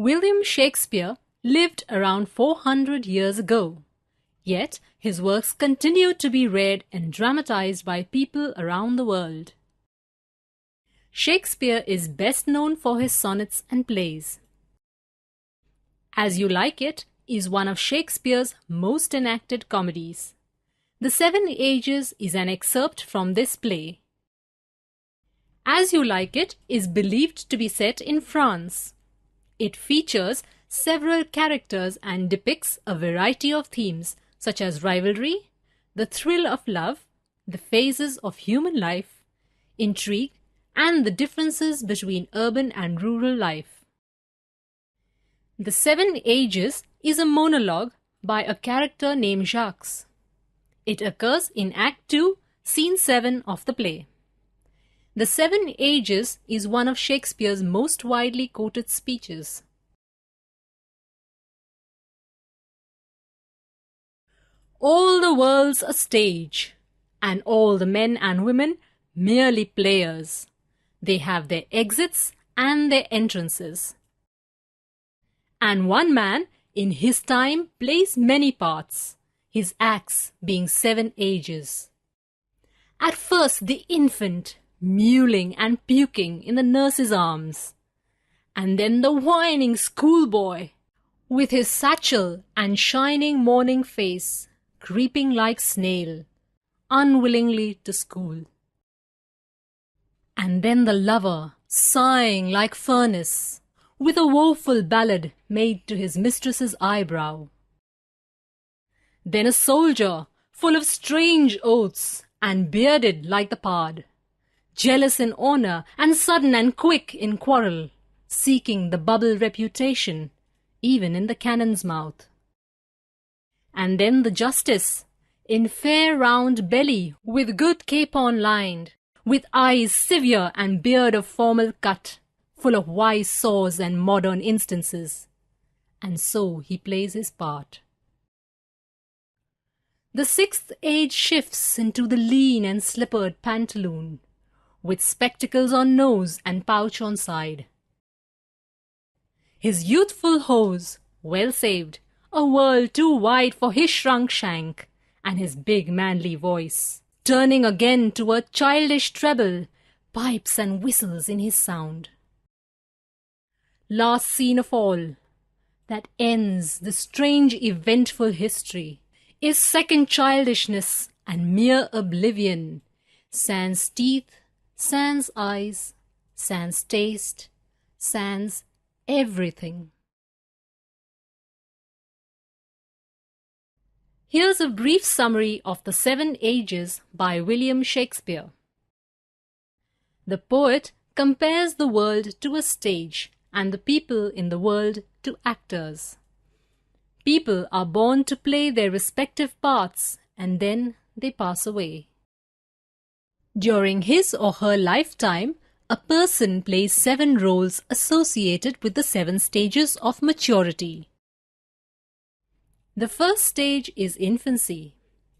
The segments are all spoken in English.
William Shakespeare lived around 400 years ago, yet his works continue to be read and dramatized by people around the world. Shakespeare is best known for his sonnets and plays. As You Like It is one of Shakespeare's most enacted comedies. The Seven Ages is an excerpt from this play. As You Like It is believed to be set in France. It features several characters and depicts a variety of themes such as rivalry, the thrill of love, the phases of human life, intrigue, and the differences between urban and rural life. The Seven Ages is a monologue by a character named Jacques. It occurs in Act 2, Scene 7 of the play. The Seven Ages is one of Shakespeare's most widely quoted speeches. All the world's a stage, and all the men and women merely players. They have their exits and their entrances. And one man in his time plays many parts, his acts being 7 ages. At first the infant, mewling and puking in the nurse's arms, and then the whining schoolboy, with his satchel and shining morning face, creeping like snail, unwillingly to school. And then the lover, sighing like furnace, with a woeful ballad made to his mistress's eyebrow. Then a soldier, full of strange oaths, and bearded like the pard, jealous in honour, and sudden and quick in quarrel, seeking the bubble reputation, even in the cannon's mouth. And then the justice, in fair round belly, with good capon lined, with eyes severe and beard of formal cut, full of wise saws and modern instances. And so he plays his part. The sixth age shifts into the lean and slippered pantaloon, with spectacles on nose and pouch on side. His youthful hose, well saved, a world too wide for his shrunk shank, and his big manly voice, turning again to a childish treble, pipes and whistles in his sound. Last scene of all, that ends the strange eventful history, is second childishness and mere oblivion, sans teeth, sans eyes, sans taste, sans everything. Here's a brief summary of the Seven Ages by William Shakespeare. The poet compares the world to a stage and the people in the world to actors. People are born to play their respective parts and then they pass away. During his or her lifetime, a person plays 7 roles associated with the 7 stages of maturity. The first stage is infancy.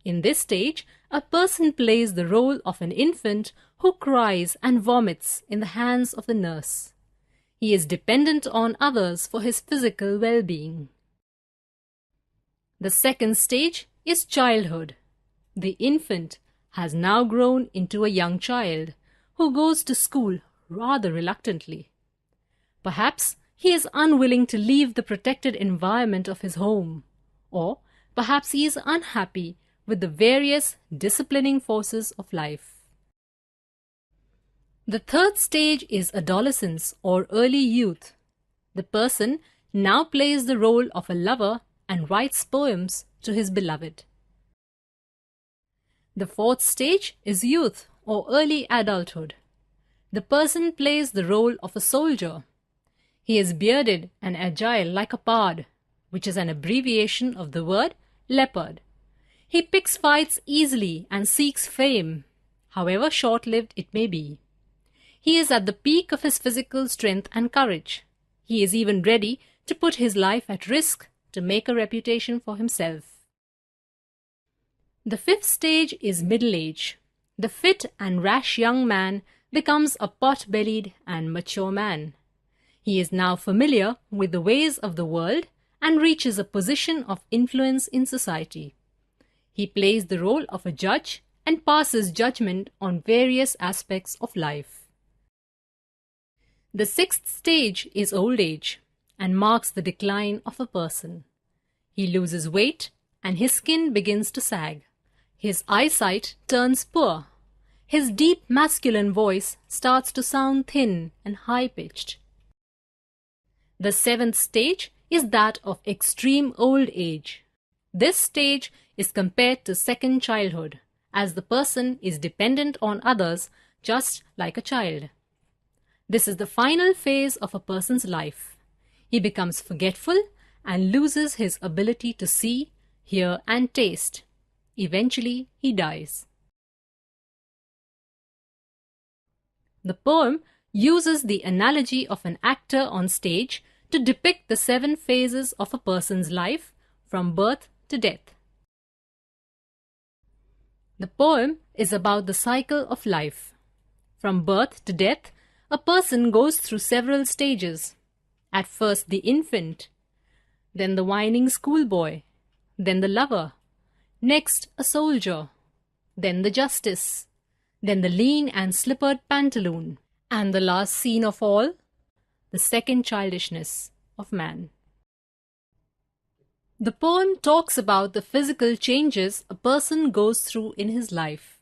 In this stage, a person plays the role of an infant who cries and vomits in the hands of the nurse. He is dependent on others for his physical well-being. The second stage is childhood. The infant has now grown into a young child who goes to school rather reluctantly. Perhaps he is unwilling to leave the protected environment of his home, or perhaps he is unhappy with the various disciplining forces of life. The third stage is adolescence or early youth. The person now plays the role of a lover and writes poems to his beloved. The fourth stage is youth or early adulthood. The person plays the role of a soldier. He is bearded and agile like a pard, which is an abbreviation of the word leopard. He picks fights easily and seeks fame, however short-lived it may be. He is at the peak of his physical strength and courage. He is even ready to put his life at risk to make a reputation for himself. The fifth stage is middle age. The fit and rash young man becomes a pot-bellied and mature man. He is now familiar with the ways of the world and reaches a position of influence in society. He plays the role of a judge and passes judgment on various aspects of life. The sixth stage is old age and marks the decline of a person. He loses weight and his skin begins to sag. His eyesight turns poor. His deep masculine voice starts to sound thin and high-pitched. The seventh stage is that of extreme old age. This stage is compared to second childhood, as the person is dependent on others just like a child. This is the final phase of a person's life. He becomes forgetful and loses his ability to see, hear, and taste. Eventually, he dies. The poem uses the analogy of an actor on stage to depict the 7 phases of a person's life from birth to death. The poem is about the cycle of life. From birth to death, a person goes through several stages. At first the infant, then the whining schoolboy, then the lover, next a soldier, then the justice, then the lean and slippered pantaloon, and the last scene of all, the second childishness of man. The poem talks about the physical changes a person goes through in his life.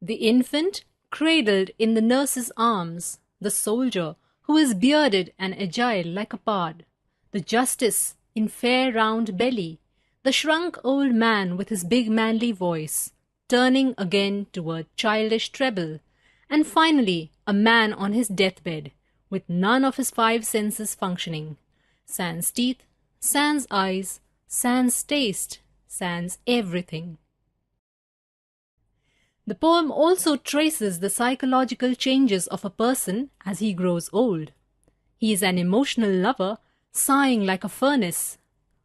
The infant cradled in the nurse's arms, the soldier who is bearded and agile like a pard, the justice in fair round belly, the shrunk old man with his big manly voice, turning again toward childish treble, and finally a man on his deathbed, with none of his 5 senses functioning, sans teeth, sans eyes, sans taste, sans everything. The poem also traces the psychological changes of a person as he grows old. He is an emotional lover, sighing like a furnace,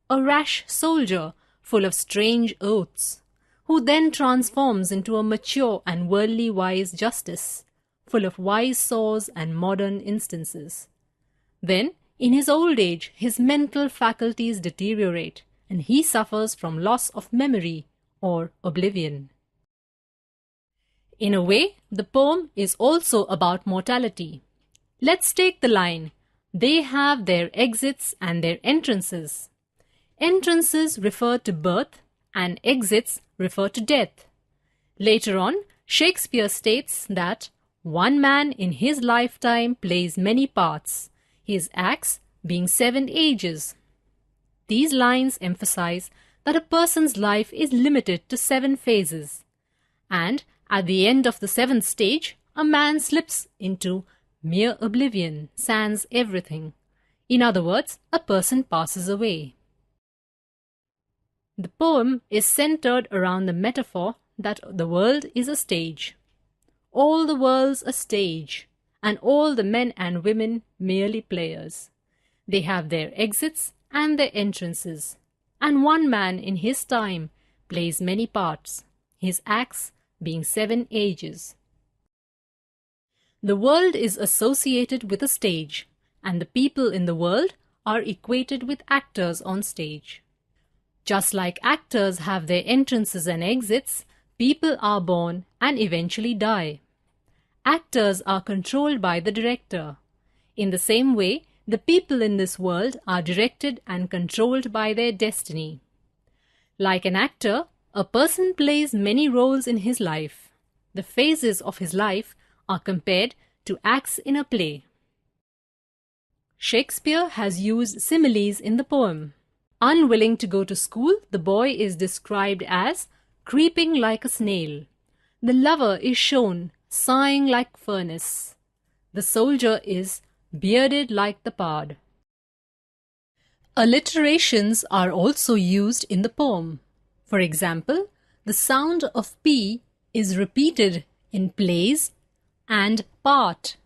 a rash soldier full of strange oaths, who then transforms into a mature and worldly wise justice, full of wise saws and modern instances. Then, in his old age, his mental faculties deteriorate, and he suffers from loss of memory or oblivion. In a way, the poem is also about mortality. Let's take the line, "They have their exits and their entrances." Entrances refer to birth and exits refer to death. Later on, Shakespeare states that one man in his lifetime plays many parts, his acts being 7 ages. These lines emphasize that a person's life is limited to 7 phases, and at the end of the 7th stage, a man slips into mere oblivion, sans everything. In other words, a person passes away. The poem is centered around the metaphor that the world is a stage. All the world's a stage, and all the men and women merely players. They have their exits and their entrances, and one man in his time plays many parts, his acts being 7 ages. The world is associated with a stage, and the people in the world are equated with actors on stage. Just like actors have their entrances and exits, people are born and eventually die. Actors are controlled by the director. In the same way, the people in this world are directed and controlled by their destiny. Like an actor, a person plays many roles in his life. The phases of his life are compared to acts in a play. Shakespeare has used similes in the poem. Unwilling to go to school, the boy is described as creeping like a snail. The lover is shown sighing like furnace. The soldier is bearded like the pard. Alliterations are also used in the poem. For example, the sound of P is repeated in plays and part.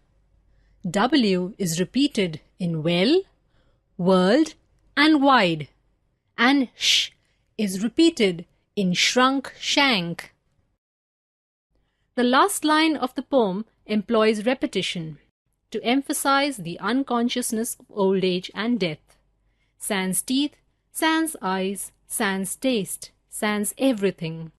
W is repeated in well, world, and wide, and sh is repeated in shrunk, shank. The last line of the poem employs repetition. to emphasize the unconsciousness of old age and death. Sans teeth, sans eyes, sans taste, sans everything.